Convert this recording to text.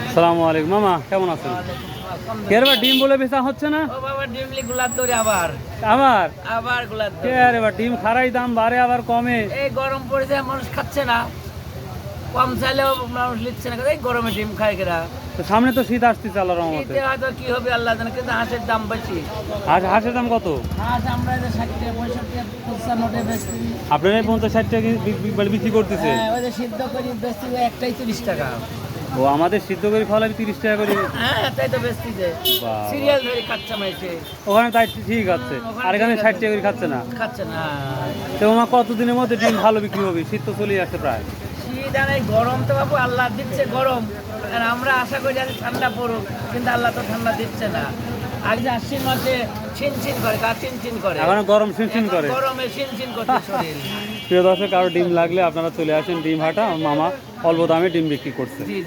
আসসালামু আলাইকুম মামা, কেমন আছেন? এবার ডিম বলে বেচা হচ্ছে না? ও বাবা ডিমলি গুলার দরে আবার আবার আবার গুলার দরে এবার ডিম খারাই দাম বাড়ে আবার কমে। এই গরম পড়েছে মানুষ খাচ্ছে না, কম চাইলেও মানুষ নিচ্ছে না, এই গরমে ডিম খায় কেরা। তো সামনে তো শীত আসতেছে আল্লাহর রহমতে। শীতে হয়তো কি হবে আল্লাহ জানে, কিন্তু হাঁসের দাম বেশি। হাঁসের দাম কত? হাঁস আমরা যে 60 টাকা 65 95 বেচছি। আপনারা 50-60 টাকা বিক্রি করতেছে? হ্যাঁ, ওই যে সিদ্ধ করি বেচছি একটাই 30 টাকা। ও আমাদের সিদ্ধ করে ফলাবি 30 টাকা করে। হ্যাঁ, তাই তো বেচছি যে বাবা। সিরিয়াল ধরে খাচ্ছে মাইছে। ওখানে তাই ঠিক আছে, আর এখানে 60 টাকা করে খাচ্ছে না। খাচ্ছে না। তো আমার কতদিনের মধ্যে ডিম ভালো বিক্রি হবে? শীত তো চলেই আসছে প্রায়। শীত আর এই গরম তো বাবু আল্লাহ দিচ্ছে গরম, আর আমরা আশা করি যে ঠান্ডা পড়ুক, কিন্তু আল্লাহ তো ঠান্ডা দিচ্ছে না। আগে আশ্বিন মাসে ছিনছিন করে, গা চিনচিন করে, এখন গরম শিনশিন করে। গরমে ছিনছিন করছে শরীর। প্রিয় দর্শক, কারো ডিম লাগলে আপনারা চলে আসেন ডিম হাটা। আমার মামা অল্প দামে ডিম বিক্রি করছে। জি।